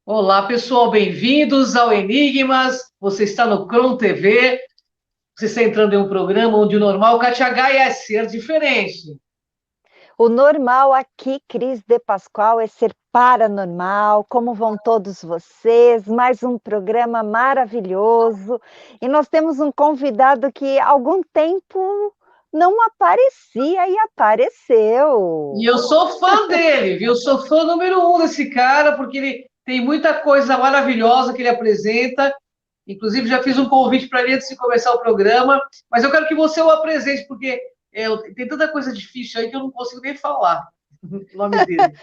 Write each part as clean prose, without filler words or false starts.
Olá, pessoal, bem-vindos ao Enigmas. Você está no Cron TV. Você está entrando em um programa onde o normal Catiagai é ser diferente. O normal aqui, Cris de Pascoal, é ser paranormal. Como vão todos vocês? Mais um programa maravilhoso. E nós temos um convidado que há algum tempo não aparecia e E apareceu. eu sou fã dele, viu? Sou fã número um desse cara, porque ele tem muita coisa maravilhosa que ele apresenta. Inclusive, já fiz um convite para ele antes de começar o programa. Mas eu quero que você o apresente, porque tem tanta coisa difícil aí que eu não consigo nem falar o nome dele.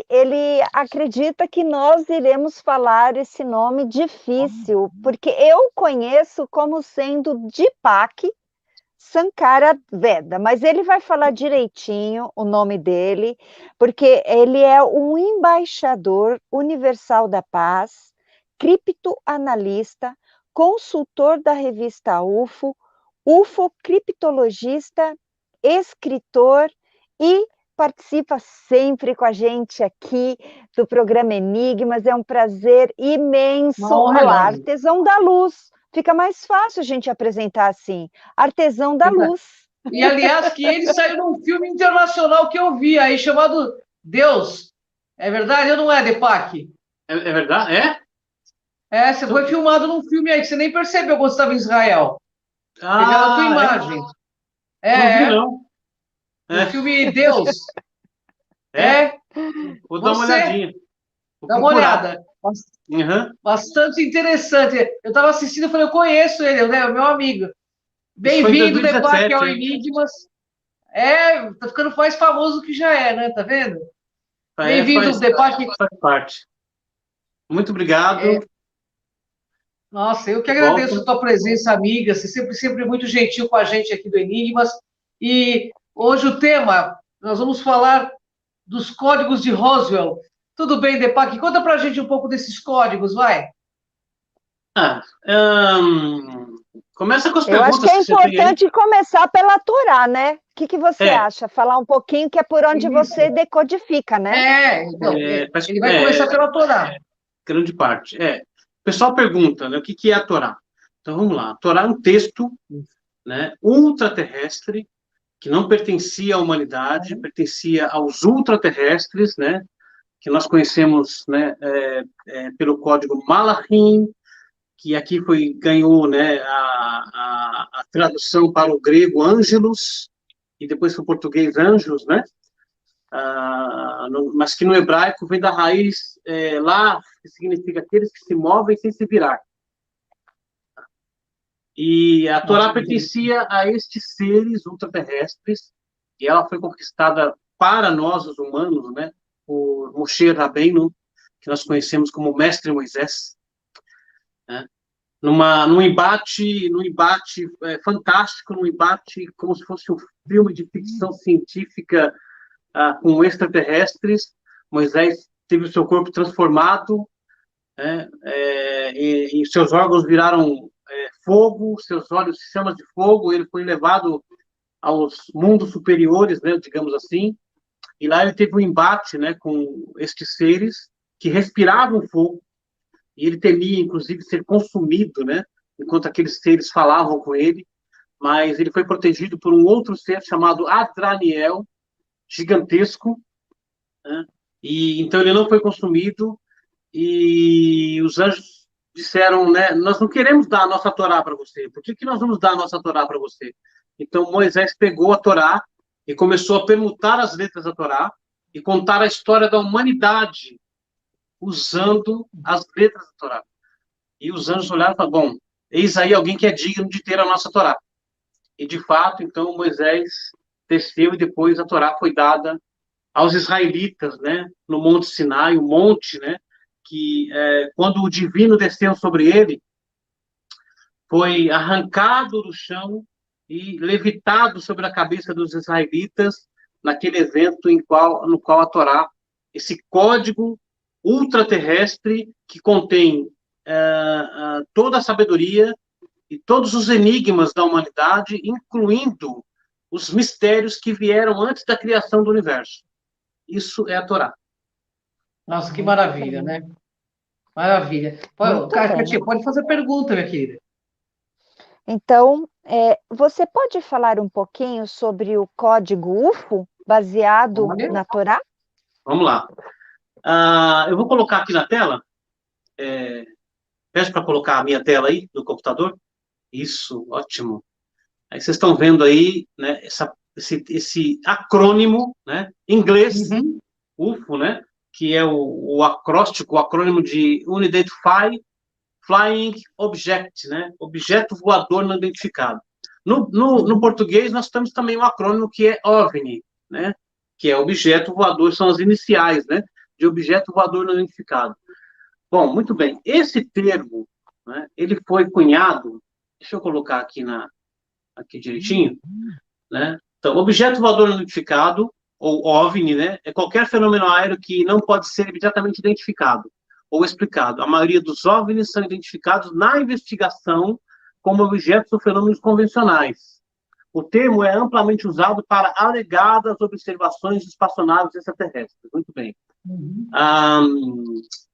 Ele acredita que nós iremos falar esse nome difícil, porque eu conheço como sendo Deepak Sankara Veda, mas ele vai falar direitinho o nome dele, porque ele é um embaixador universal da paz, criptoanalista, consultor da revista UFO, ufocriptologista, escritor e participa sempre com a gente aqui do programa Enigmas. É um prazer Uma imenso. honra Olá, enorme. artesão da luz. Fica mais fácil a gente apresentar assim. Artesão da luz. E, aliás, que ele saiu num filme internacional que eu vi aí, chamado Deus. É verdade ou não é, Deepak? É verdade? É? É, você foi filmado num filme aí que você nem percebeu quando estava em Israel. Pegaram a tua Ah, é? imagem. É, Não vi, é. não. No É, filme Deus. é? É, Vou dar uma você. olhadinha. Vou Dá uma procurar. olhada. Uhum. Bastante interessante. Eu estava assistindo e falei, eu conheço ele, né? Meu amigo. Isso foi em Bem-vindo, Deepak, ao 2017, né? Enigmas. É, tá ficando mais famoso que já é, né? Tá vendo? É, Bem-vindo, Deepak. faz parte. Muito obrigado. Nossa, eu que De volta. agradeço a tua presença, amiga. Você sempre muito gentil com a gente aqui do Enigmas. E hoje o tema, nós vamos falar dos códigos de Roswell. Tudo bem, Deepak? Conta pra gente um pouco desses códigos, vai. Ah, começa com as Eu acho que perguntas é que você tem aí. importante começar pela Torá, né? O que você É, acha? Falar um pouquinho que é por onde você Isso. decodifica, né? Então, faz, ele vai começar pela Torá. grande parte. É. O pessoal pergunta, né, o que é a Torá? Então vamos lá. A Torá é um texto, né, ultraterrestre que não pertencia à humanidade, pertencia aos ultraterrestres, né, que nós conhecemos, né, pelo código Malachim, que aqui ganhou, né, a tradução para o grego Angelus, e depois para o português Anjos, né, mas que no hebraico vem da raiz lá, que significa aqueles que se movem sem se virar. E a Torá pertencia a estes seres ultraterrestres, e ela foi conquistada para nós, os humanos, né, por Moshe Rabbeinu, que nós conhecemos como Mestre Moisés, né, num embate fantástico, num embate como se fosse um filme de ficção científica com extraterrestres. Moisés teve o seu corpo transformado, né, e seus órgãos viraram fogo, seus olhos chamas de fogo, ele foi levado aos mundos superiores, né, digamos assim, e lá ele teve um embate, né, com estes seres que respiravam fogo, e ele temia, inclusive, ser consumido, né, enquanto aqueles seres falavam com ele, mas ele foi protegido por um outro ser chamado Adraniel, gigantesco, né, e então ele não foi consumido, e os anjos disseram, né, nós não queremos dar a nossa Torá para você. Por que nós vamos dar a nossa Torá para você? Então Moisés pegou a Torá e começou a permutar as letras da Torá e contar a história da humanidade usando as letras da Torá. E os anjos olharam e falaram, bom, eis aí alguém que é digno de ter a nossa Torá. E de fato, então Moisés desceu e depois a Torá foi dada aos israelitas, né, no Monte Sinai, o monte, né, que quando o divino desceu sobre ele, foi arrancado do chão e levitado sobre a cabeça dos israelitas naquele evento no qual a Torá, esse código ultraterrestre que contém toda a sabedoria e todos os enigmas da humanidade, incluindo os mistérios que vieram antes da criação do universo. Isso é a Torá. Nossa, que maravilha, né? Maravilha. Muito Katia, bem. pode fazer pergunta, minha querida. Então, você pode falar um pouquinho sobre o código UFO, baseado Olha. na Torá? Vamos lá. Eu vou colocar aqui na tela. Peço para colocar a minha tela aí do computador. Isso, ótimo. Aí vocês estão vendo aí, né, esse acrônimo, né, em inglês, Uhum. UFO, né, que é o acróstico, o acrônimo de Unidentified Flying Object, né, objeto voador não identificado. No português, nós temos também um acrônimo que é OVNI, né, que é objeto voador, são as iniciais, né, de objeto voador não identificado. Bom, muito bem. Esse termo, né, ele foi cunhado, deixa eu colocar aqui direitinho, né? Então, objeto voador não identificado, ou OVNI, né, é qualquer fenômeno aéreo que não pode ser imediatamente identificado ou explicado. A maioria dos OVNIs são identificados na investigação como objetos ou fenômenos convencionais. O termo é amplamente usado para alegadas observações de espaçonaves extraterrestres. Muito bem. Uhum.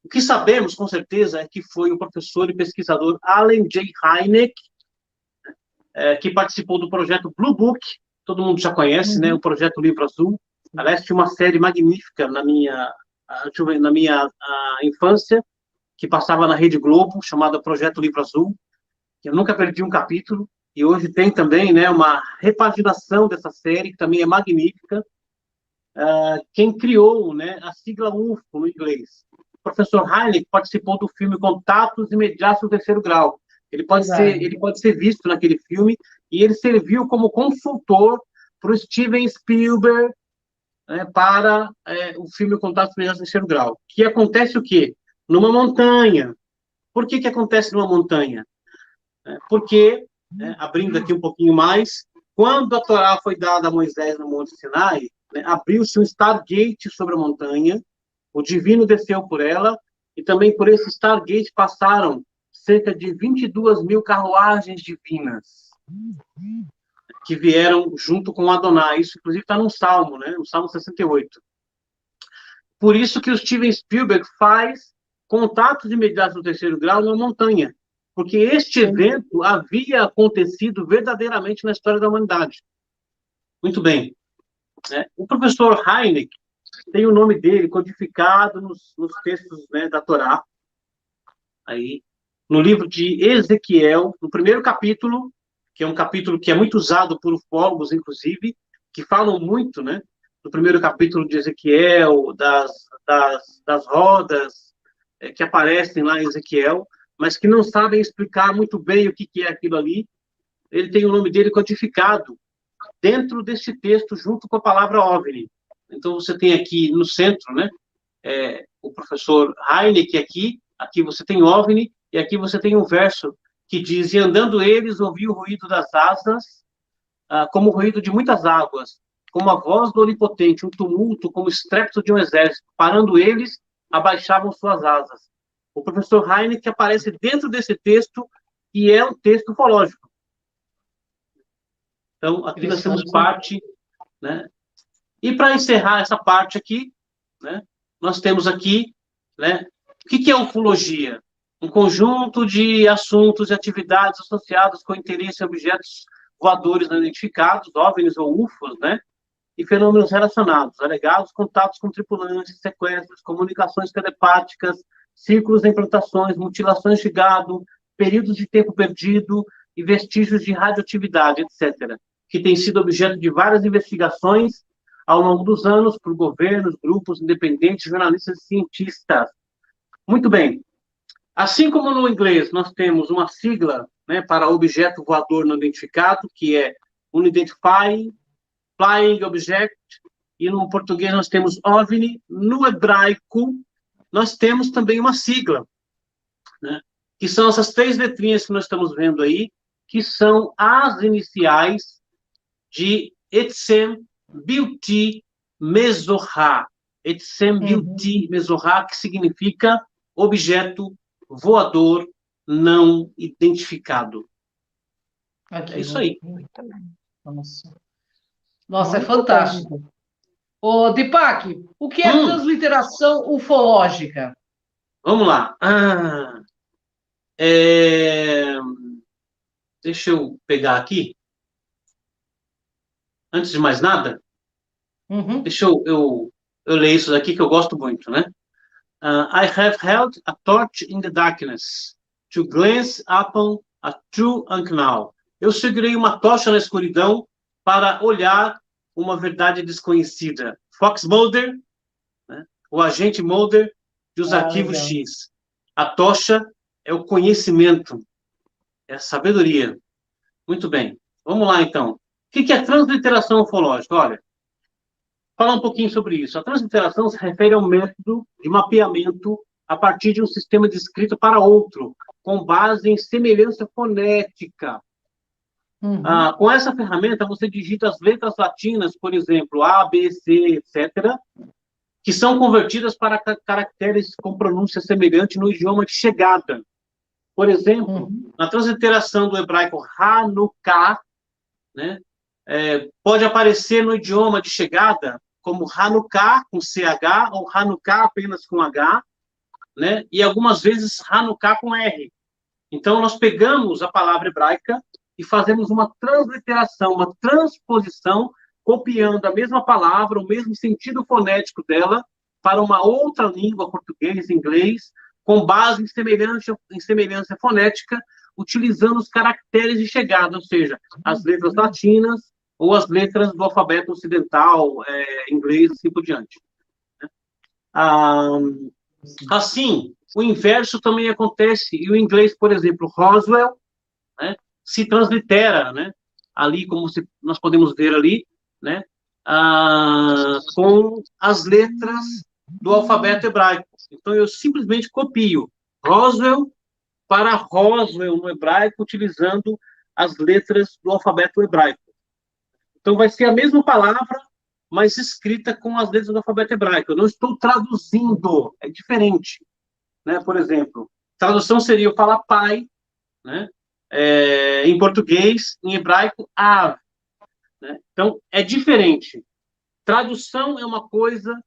O que sabemos, com certeza, é que foi o professor e pesquisador Allen J. Hynek, que participou do projeto Blue Book, todo mundo já conhece, né, o projeto Livro Azul. Aliás, tinha uma série magnífica na minha infância, que passava na Rede Globo, chamada Projeto Livro Azul, que eu nunca perdi um capítulo, e hoje tem também, né, uma repaginação dessa série, que também é magnífica. Quem criou, né, a sigla UFO no inglês. O professor Hynek participou do filme Contatos Imediatos do Terceiro Grau. Ele pode ser visto naquele filme, e ele serviu como consultor para o Steven Spielberg, né, para o filme Contatos Imediatos do Terceiro Grau. Que acontece o quê? Numa montanha. Por que acontece numa montanha? Porque, abrindo aqui um pouquinho mais, quando a Torá foi dada a Moisés no Monte Sinai, né, abriu-se um Stargate sobre a montanha, o divino desceu por ela, e também por esse Stargate passaram cerca de 22 mil carruagens divinas que vieram junto com Adonai. Isso, inclusive, está num Salmo, né, no Salmo 68. Por isso que o Steven Spielberg faz Contatos Imediatos do Terceiro Grau na montanha, porque este evento havia acontecido verdadeiramente na história da humanidade. Muito bem. O professor Hynek tem o nome dele codificado nos textos, né, da Torá, aí, no livro de Ezequiel, no primeiro capítulo, que é um capítulo que é muito usado por ufólogos, inclusive, que falam muito, né, do primeiro capítulo de Ezequiel, das rodas que aparecem lá em Ezequiel, mas que não sabem explicar muito bem o que é aquilo ali. Ele tem o nome dele codificado dentro deste texto, junto com a palavra OVNI. Então, você tem aqui no centro, né, o professor Hynek aqui você tem OVNI, e aqui você tem um verso que diz: e andando eles, ouvi o ruído das asas, como o ruído de muitas águas, como a voz do Onipotente, um tumulto, como o estrépito de um exército. Parando eles, abaixavam suas asas. O professor Hynek aparece dentro desse texto, e é um texto ufológico. Então, aqui nós temos parte, né? E para encerrar essa parte aqui, né, nós temos aqui, né, o que é ufologia? Um conjunto de assuntos e atividades associados com interesse em objetos voadores não identificados, OVNIs ou UFOs, né, e fenômenos relacionados, alegados contatos com tripulantes, sequestros, comunicações telepáticas, círculos de implantações, mutilações de gado, períodos de tempo perdido e vestígios de radioatividade, etc., que tem sido objeto de várias investigações ao longo dos anos por governos, grupos independentes, jornalistas e cientistas. Muito bem. Assim como no inglês nós temos uma sigla, né, para objeto voador não identificado, que é Unidentified Flying Object, e no português nós temos OVNI. No hebraico nós temos também uma sigla, né, que são essas 3 letrinhas que nós estamos vendo aí, que são as iniciais de Etzem Bilti Mezorá. Etzem Bilti Mezorá, que significa objeto voador não identificado. Aqui, é isso aí. Muito bem. Nossa, é Muito fantástico. bem. Ô, Deepak, o que é transliteração ufológica? Vamos lá. Deixa eu pegar aqui. Antes de mais nada, Uhum. deixa eu ler isso daqui que eu gosto muito, né? I have held a torch in the darkness to glance upon a true unknown. Eu segurei uma tocha na escuridão para olhar uma verdade desconhecida. Fox Mulder, né? O agente Mulder dos arquivos Legal. X. A tocha é o conhecimento, é a sabedoria. Muito bem. Vamos lá, então. O que é transliteração ufológica? Olha, falar um pouquinho sobre isso. A transliteração se refere ao método de mapeamento a partir de um sistema de escrita para outro, com base em semelhança fonética. Uhum. Com essa ferramenta, você digita as letras latinas, por exemplo, A, B, C, etc., que são convertidas para caracteres com pronúncia semelhante no idioma de chegada. Por exemplo, na transliteração do hebraico Hanukkah, né, pode aparecer no idioma de chegada como Hanukkah com CH ou Hanukkah apenas com H, né, e algumas vezes Hanukkah com R. Então, nós pegamos a palavra hebraica e fazemos uma transliteração, uma transposição, copiando a mesma palavra, o mesmo sentido fonético dela, para uma outra língua, português, inglês, com base em semelhança fonética, utilizando os caracteres de chegada, ou seja, as letras latinas ou as letras do alfabeto ocidental, inglês, assim por diante. Assim, o inverso também acontece, e o inglês, por exemplo, Roswell, né, se translitera, né, ali, como nós podemos ver ali, né, com as letras do alfabeto hebraico. Então, eu simplesmente copio Roswell para Roswell no hebraico, utilizando as letras do alfabeto hebraico. Então, vai ser a mesma palavra, mas escrita com as letras do alfabeto hebraico. Eu não estou traduzindo, é diferente. Né? Por exemplo, tradução seria eu falar pai, né? Em português, em hebraico, av. Né? Então, é diferente. Tradução é uma coisa,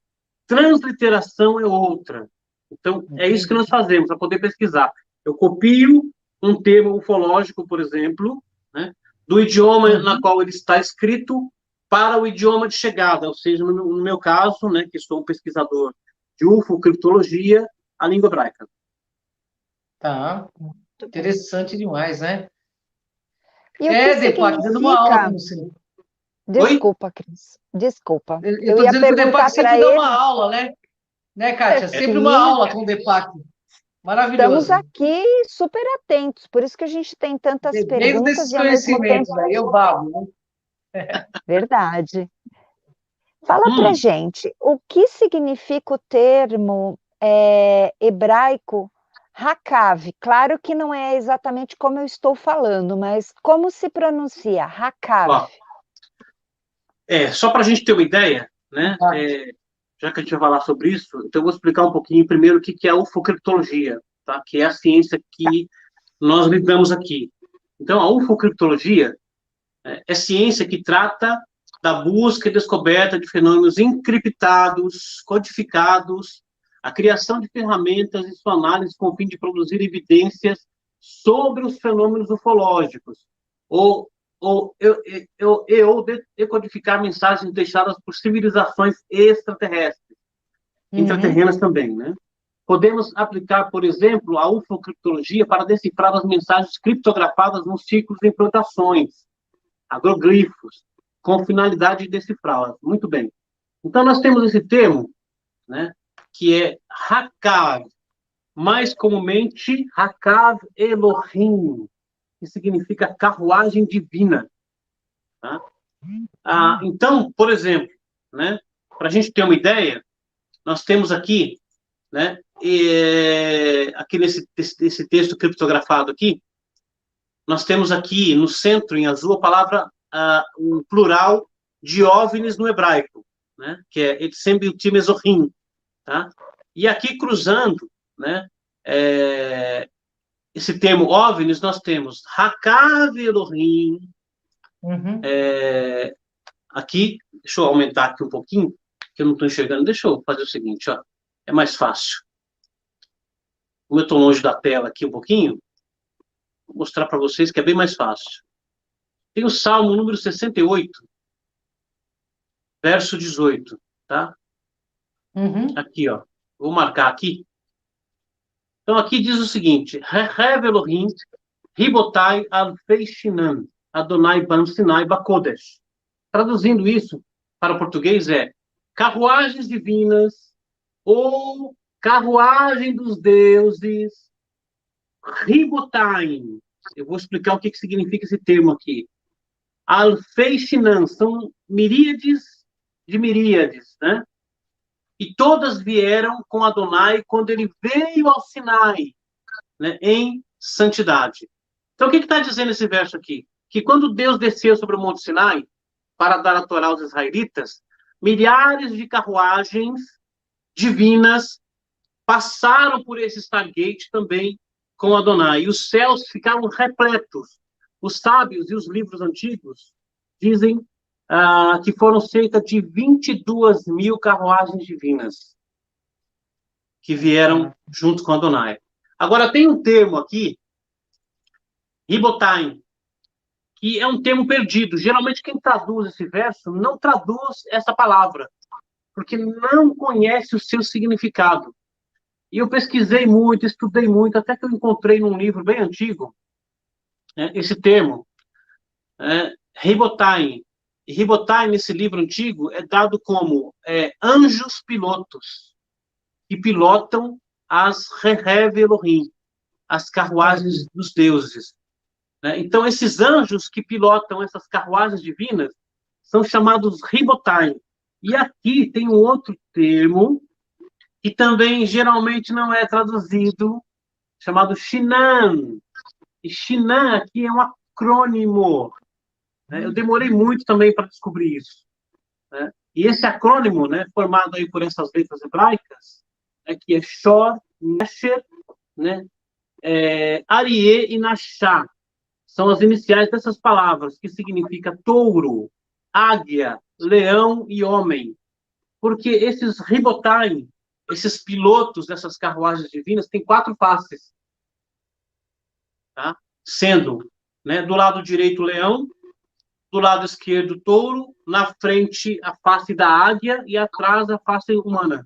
transliteração é outra. Então, é isso que nós fazemos, para poder pesquisar. Eu copio um termo ufológico, por exemplo, né, do idioma na qual ele está escrito para o idioma de chegada, ou seja, no meu caso, né, que sou um pesquisador de UFO, criptologia, a língua hebraica. Tá. Interessante demais, né? E o que Deepak, dando uma aula significa? com você. Desculpa, Cris. Desculpa. Eu Eu estou ia dizendo que o Deepak perguntar para sempre dá uma ele. aula, né? Né, Kátia? Sempre uma Sim, aula com o Deepak. estamos Maravilhoso. aqui super atentos, por isso que a gente tem tantas Bebendo perguntas desses e ao mesmo conhecimentos tempo. aí, eu babo, né? Verdade. Fala para gente, o que significa o termo hebraico Hakav? Claro que não é exatamente como eu estou falando, mas como se pronuncia Hakav? Ó, só para a gente ter uma ideia, né? Já que a gente vai falar sobre isso, então eu vou explicar um pouquinho primeiro o que é a ufocriptologia, tá? Que é a ciência que nós lidamos aqui. Então, a ufocriptologia é ciência que trata da busca e descoberta de fenômenos encriptados, codificados, a criação de ferramentas e sua análise com o fim de produzir evidências sobre os fenômenos ufológicos, ou decodificar mensagens deixadas por civilizações extraterrestres, intraterrenas também, né? Podemos aplicar, por exemplo, a ufocriptologia para decifrar as mensagens criptografadas nos ciclos de implantações, agroglifos, com finalidade de decifrá-las. Muito bem. Então, nós temos esse termo, né, que é Hakav, mais comumente Hakav Elohim, que significa carruagem divina. Tá? Então, por exemplo, né, para a gente ter uma ideia, nós temos aqui, né, aqui nesse texto criptografado aqui, nós temos aqui no centro, em azul, a palavra, um plural de OVNIs no hebraico, né, que é Etzem Biltim Ezohim, tá? E aqui, cruzando, né, esse termo OVNIs, nós temos Hakav Elohim, aqui, deixa eu aumentar aqui um pouquinho, que eu não estou enxergando, deixa eu fazer o seguinte, ó, é mais fácil. como eu estou longe da tela aqui um pouquinho, vou mostrar para vocês que é bem mais fácil. Tem o Salmo número 68, verso 18, tá? Aqui, ó. Vou marcar aqui. Então, aqui diz o seguinte: Rehev Elohim, Ribotai Alfei Shinan, Adonai Ban Sinai Bakodesh. Traduzindo isso para o português é carruagens divinas ou carruagem dos deuses, Ribotai. Eu vou explicar o que significa esse termo aqui. Alfei Shinan, são miríades de miríades, né? E todas vieram com Adonai quando ele veio ao Sinai, né, em santidade. Então, o que está dizendo esse verso aqui? Que quando Deus desceu sobre o Monte Sinai para dar a Torá aos israelitas, milhares de carruagens divinas passaram por esse Stargate também com Adonai. E os céus ficaram repletos. Os sábios e os livros antigos dizem que foram cerca de 22 mil carruagens divinas que vieram junto com Adonai. Agora, tem um termo aqui, Ribotaim, que é um termo perdido. Geralmente, quem traduz esse verso não traduz essa palavra, porque não conhece o seu significado. E eu pesquisei muito, estudei muito, até que eu encontrei num livro bem antigo, né, esse termo, Ribotaim. E Ribotai, nesse livro antigo, é dado como anjos pilotos, que pilotam as Rehev Elohim, as carruagens dos deuses. Né? Então, esses anjos que pilotam essas carruagens divinas são chamados Ribotai. E aqui tem um outro termo, que também geralmente não é traduzido, chamado Shinan. E Shinan aqui é um acrônimo. Eu demorei muito também para descobrir isso. Né? E esse acrônimo, né, formado aí por essas letras hebraicas, que é Shor, Nesher, né, Arié e Nashá, são as iniciais dessas palavras, que significa touro, águia, leão e homem. Porque esses ribotai, esses pilotos dessas carruagens divinas, têm 4 faces. Tá? Sendo, né, do lado direito, leão, do lado esquerdo, touro, na frente, a face da águia e atrás, a face humana.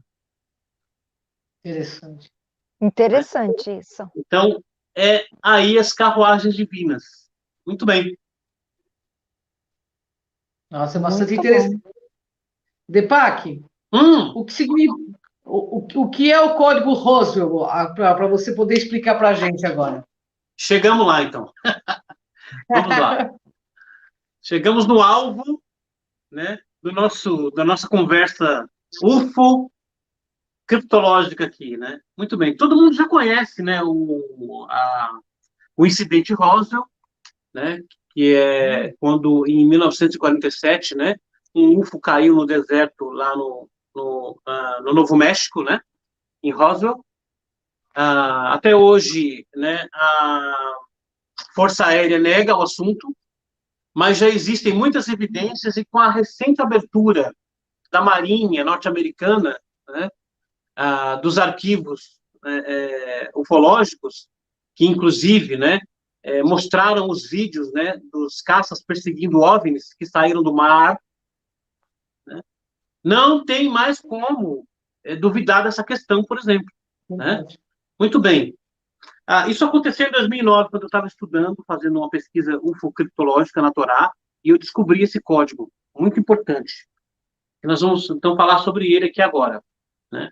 Interessante. Interessante isso. Então, aí as carruagens divinas. Muito bem. Nossa, é bastante interessante. Deepak, o que significa, o que é o código Roswell, para você poder explicar para a gente agora? Chegamos lá, então. Vamos lá. Chegamos no alvo, né, da nossa conversa UFO criptológica aqui, né? Muito bem. Todo mundo já conhece, né, o incidente Roswell, né, que é quando, em 1947, né, um UFO caiu no deserto lá no Novo México, né, em Roswell. Até hoje, né, a Força Aérea nega o assunto, mas já existem muitas evidências e com a recente abertura da Marinha norte-americana, né, dos arquivos ufológicos, que inclusive, né, mostraram os vídeos, né, dos caças perseguindo OVNIs que saíram do mar, né, não tem mais como duvidar dessa questão, por exemplo. Né? Muito bem. Isso aconteceu em 2009, quando eu estava estudando, fazendo uma pesquisa ufocriptológica na Torá, e eu descobri esse código, muito importante. E nós vamos, então, falar sobre ele aqui agora. Né?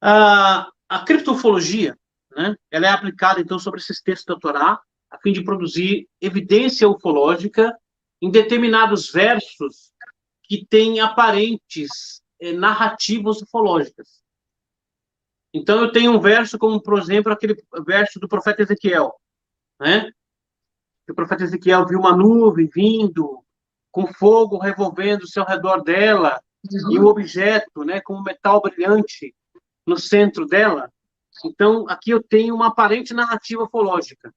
A criptofologia, né, ela é aplicada, então, sobre esses textos da Torá, a fim de produzir evidência ufológica em determinados versos que têm aparentes narrativas ufológicas. Então, eu tenho um verso como, por exemplo, aquele verso do profeta Ezequiel, né? O profeta Ezequiel viu uma nuvem vindo, com fogo revolvendo-se ao redor dela, e um objeto, né, com um metal brilhante no centro dela. Então, aqui eu tenho uma aparente narrativa ufológica.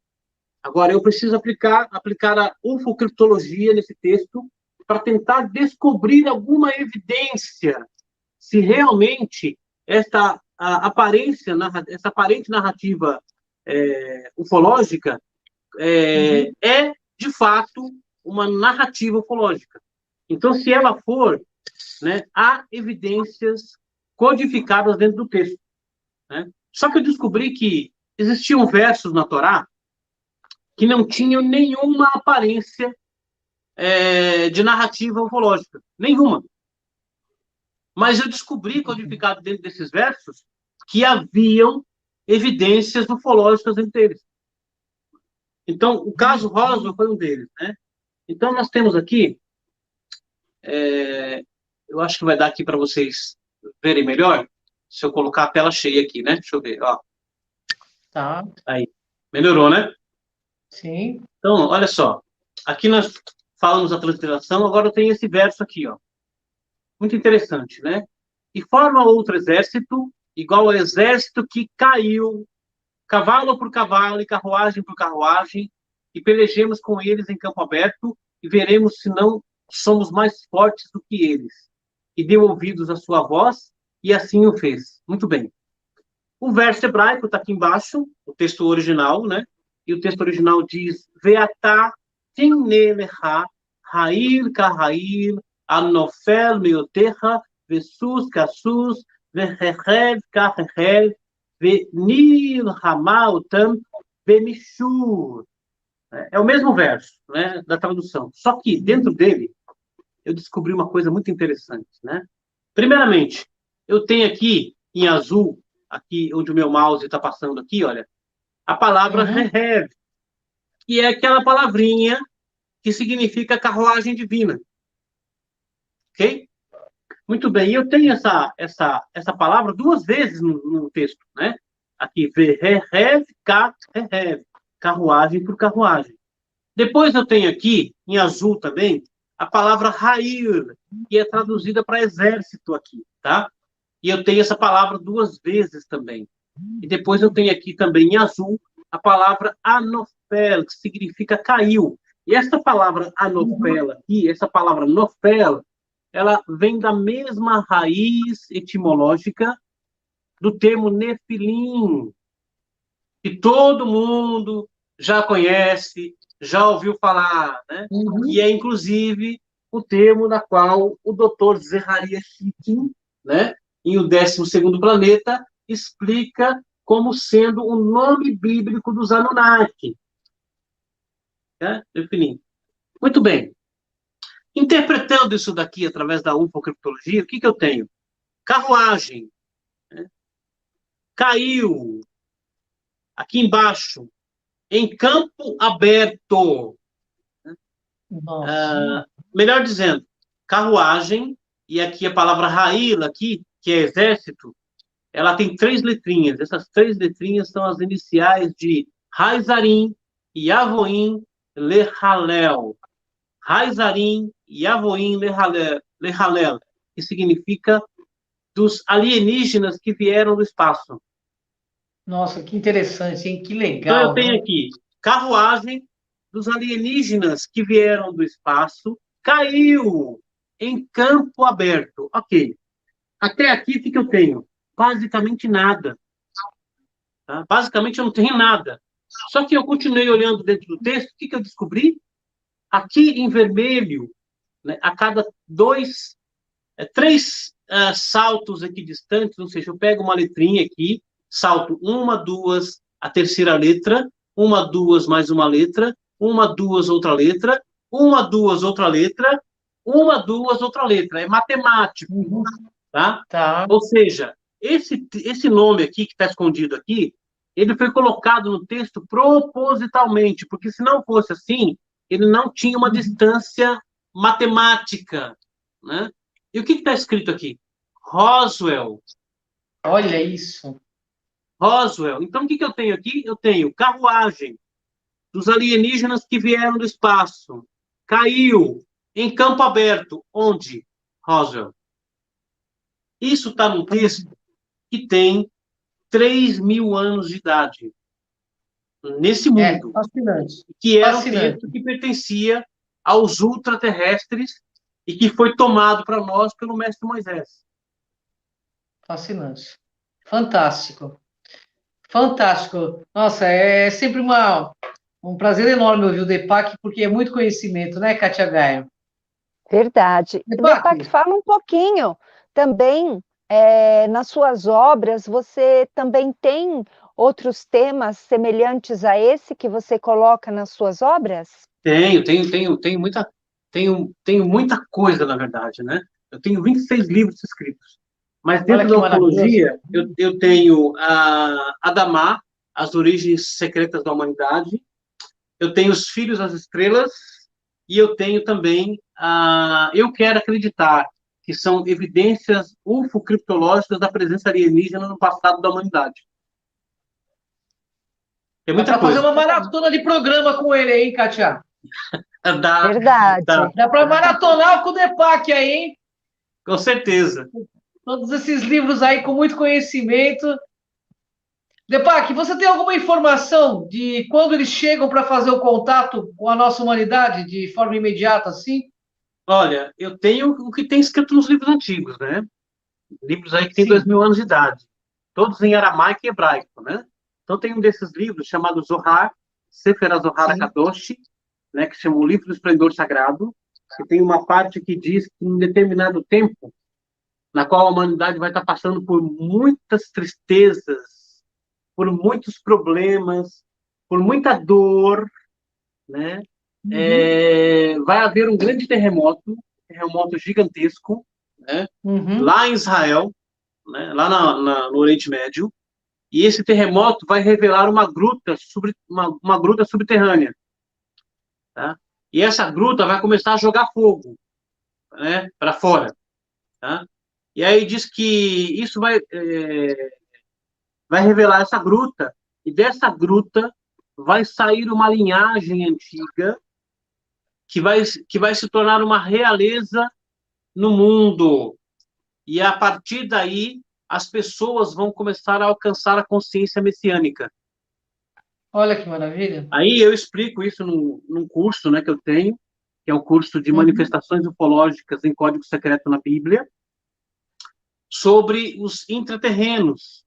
Agora, eu preciso aplicar a ufocriptologia nesse texto para tentar descobrir alguma evidência se realmente esta aparência, essa aparente narrativa ufológica é, de fato, uma narrativa ufológica. Então, se ela for, né, há evidências codificadas dentro do texto. Né? Só que eu descobri que existiam versos na Torá que não tinham nenhuma aparência de narrativa ufológica. Nenhuma. Mas eu descobri, codificado dentro desses versos, que haviam evidências ufológicas entre eles. Então, o caso Roswell foi um deles, né? Então, nós temos aqui, eu acho que vai dar aqui para vocês verem melhor, se eu colocar a tela cheia aqui, né? Deixa eu ver, ó. Tá. Aí, melhorou, né? Sim. Então, olha só. Aqui nós falamos da transliteração, agora eu tenho esse verso aqui, ó. Muito interessante, né? E forma outro exército, igual ao exército que caiu, cavalo por cavalo e carruagem por carruagem, e pelejemos com eles em campo aberto, e veremos se não somos mais fortes do que eles. E deu ouvidos à sua voz, e assim o fez. Muito bem. O verso hebraico está aqui embaixo, o texto original, né? E o texto original diz: Veatá tinelecha, Hail Kahail, Anofel Meoterra, Vesus Kasus, Vehehev Kahehev, Venil Hamaotam, Bemishur. É o mesmo verso, né, da tradução. Só que dentro dele eu descobri uma coisa muito interessante, né? Primeiramente, eu tenho aqui em azul, aqui onde o meu mouse está passando aqui, olha, a palavra Rehev, que é aquela palavrinha que significa carruagem divina. Ok? Muito bem. E eu tenho essa palavra duas vezes no texto, né? Aqui, Vehev, Kahev, carruagem por carruagem. Depois eu tenho aqui, em azul também, a palavra Hail, que é traduzida para exército aqui, tá? E eu tenho essa palavra duas vezes também. E depois eu tenho aqui também em azul a palavra Anofel, que significa caiu. E essa palavra Anofel aqui, essa palavra Nofel, ela vem da mesma raiz etimológica do termo Nefilim, que todo mundo já conhece, já ouviu falar, né? E é, inclusive, o termo na qual o Dr. Zeharia Sitchin, né, em O 12º Planeta, explica como sendo o nome bíblico dos Anunnaki. Né? Definindo. Muito bem. Interpretando isso daqui através da ufocriptologia, o que eu tenho? Carruagem. Né? Caiu. Aqui embaixo. Em campo aberto. Melhor dizendo, carruagem, e aqui a palavra Raíla, aqui, que é exército, ela tem 3 letrinhas. Essas 3 letrinhas são as iniciais de Raizarim, Yavoim, Lehalel. Raizarim, Yavoim, Lehalel, que significa dos alienígenas que vieram do espaço. Nossa, que interessante, hein? Que legal. Então eu tenho aqui carruagem dos alienígenas que vieram do espaço, caiu em campo aberto. Ok. Até aqui, o que eu tenho? Basicamente nada. Tá? Basicamente eu não tenho nada. Só que eu continuei olhando dentro do texto, o que eu descobri? Aqui em vermelho, né, a cada 3 saltos aqui distantes, ou seja, eu pego uma letrinha aqui, salto 1, 2, a terceira letra, 1, 2, mais uma letra, 1, 2, outra letra, 1, 2, outra letra, 1, 2, outra letra. É matemático, tá? Tá. Ou seja, esse nome aqui, que está escondido aqui, ele foi colocado no texto propositalmente, porque se não fosse assim, ele não tinha uma distância matemática, né? E o que está escrito aqui? Roswell. Olha isso. Roswell. Então, o que eu tenho aqui? Eu tenho carruagem dos alienígenas que vieram do espaço. Caiu em campo aberto. Onde? Roswell. Isso está num texto que tem 3.000 anos de idade. Nesse mundo. Fascinante. Que era um texto que pertencia aos ultraterrestres e que foi tomado para nós pelo mestre Moisés. Fascinante. Fantástico. Fantástico. Nossa, é sempre um prazer enorme ouvir o Deepak, porque é muito conhecimento, né, Katia Gaia? Verdade. Deepak, Deepak, fala um pouquinho também, nas suas obras, você também tem outros temas semelhantes a esse que você coloca nas suas obras? Tenho muita coisa, na verdade, né? Eu tenho 26 livros escritos. Mas olha dentro que da maravilhoso. ufologia, eu tenho a Adamá, As Origens Secretas da Humanidade, eu tenho Os Filhos das Estrelas, e eu tenho também Eu Quero Acreditar, que são evidências ufocriptológicas da presença alienígena no passado da humanidade. É Dá muita para fazer coisa. uma maratona de programa com ele aí, hein, Katia? Dá, dá, Verdade. Dá para maratonar com o Deepak aí, hein? com certeza. Todos esses livros aí com muito conhecimento. Deepak, você tem alguma informação de quando eles chegam para fazer o contato com a nossa humanidade de forma imediata, assim? Olha, eu tenho o que tem escrito nos livros antigos, né? Livros aí que têm Sim. 2000 anos de idade. Todos em aramaico e hebraico, né? Então tem um desses livros chamado Zohar, Sefer HaZohar Sim. HaKadosh, né, que chama o Livro do Esplendor Sagrado, que tem uma parte que diz que em determinado tempo, na qual a humanidade vai estar passando por muitas tristezas, por muitos problemas, por muita dor, né? Uhum. Vai haver um grande terremoto gigantesco, né? Uhum. Lá em Israel, né? Lá no Oriente Médio, e esse terremoto vai revelar uma gruta subterrânea, tá? E essa gruta vai começar a jogar fogo, né, para fora, tá? E aí diz que isso vai revelar essa gruta, e dessa gruta vai sair uma linhagem antiga que vai se tornar uma realeza no mundo. E a partir daí, as pessoas vão começar a alcançar a consciência messiânica. Olha que maravilha. Aí eu explico isso num curso, né, que eu tenho, que é o curso de Uhum. manifestações ufológicas em código secreto na Bíblia, sobre os intraterrenos,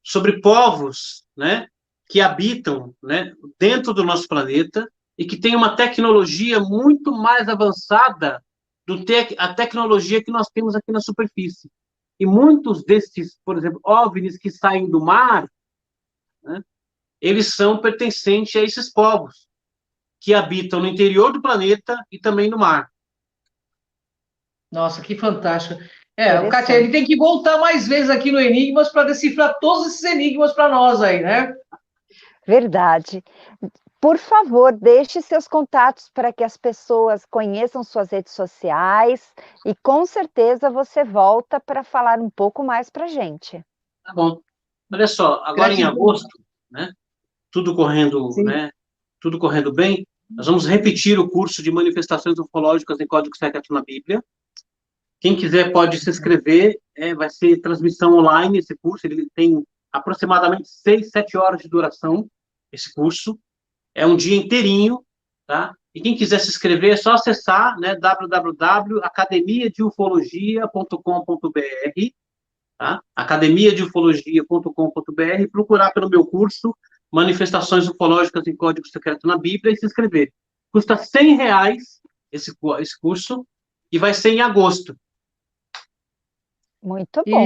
sobre povos, né, que habitam, né, dentro do nosso planeta e que têm uma tecnologia muito mais avançada do que a tecnologia que nós temos aqui na superfície. E muitos desses, por exemplo, OVNIs que saem do mar, né, eles são pertencentes a esses povos que habitam no interior do planeta e também no mar. Nossa, que fantástico. O Katia, ele Interessante. tem que voltar mais vezes aqui no Enigmas para decifrar todos esses enigmas para nós aí, né? Verdade. Por favor, deixe seus contatos para que as pessoas conheçam suas redes sociais e com certeza você volta para falar um pouco mais para a gente. Tá bom. Olha só, agora em Gratidão. agosto, né, tudo correndo, Sim. né, tudo correndo bem, nós vamos repetir o curso de manifestações ufológicas em código secreto na Bíblia. Quem quiser pode se inscrever, vai ser transmissão online esse curso, ele tem aproximadamente 6, 7 horas de duração, esse curso. É um dia inteirinho, tá? E quem quiser se inscrever é só acessar, né, www.academiadeufologia.com.br, tá? academiadeufologia.com.br, procurar pelo meu curso Manifestações Ufológicas em Código Secreto na Bíblia e se inscrever. Custa R$ 100 esse curso e vai ser em agosto. Muito bom.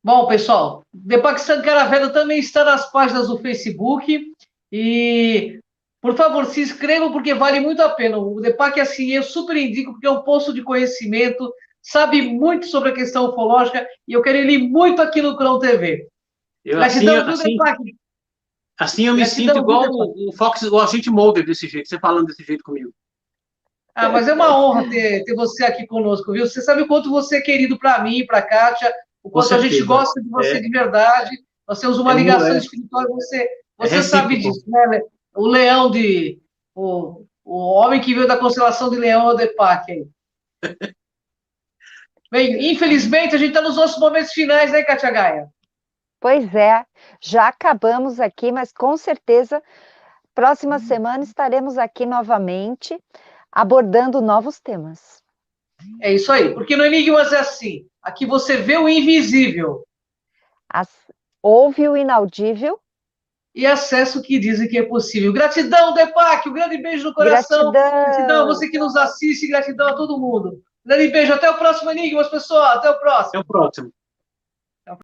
Bom, pessoal, Deepak Sankaraveda também está nas páginas do Facebook e, por favor, se inscrevam porque vale muito a pena. O Deepak, assim, eu super indico porque é um poço de conhecimento, sabe muito sobre a questão ufológica e eu quero ele muito aqui no Crown TV. Eu, assim, Gratidão, viu, assim, Deepak? assim eu me sinto Gratidão, viu, igual Deepak? o Fox, o agente Mulder desse jeito, você falando desse jeito comigo. Mas é uma honra ter você aqui conosco, viu? Você sabe o quanto você é querido para mim, para a Kátia, o Com quanto a gente certeza. gosta de você de verdade. Nós temos uma ligação É, espiritual, é você sabe recíproco. disso, né? O leão de. O homem que veio da constelação de Leão é o Deepak aí. Bem, infelizmente, a gente está nos nossos momentos finais, né, Kátia Gaia? Pois é, já acabamos aqui, mas com certeza, próxima semana estaremos aqui novamente, abordando novos temas. É isso aí, porque no Enigmas é assim: aqui você vê o invisível. Ouve o inaudível. E acessa o que dizem que é possível. Gratidão, Deepak, um grande beijo no coração. Gratidão a você que nos assiste, gratidão a todo mundo. Um grande beijo, até o próximo Enigmas, pessoal. Até o próximo. Até o próximo.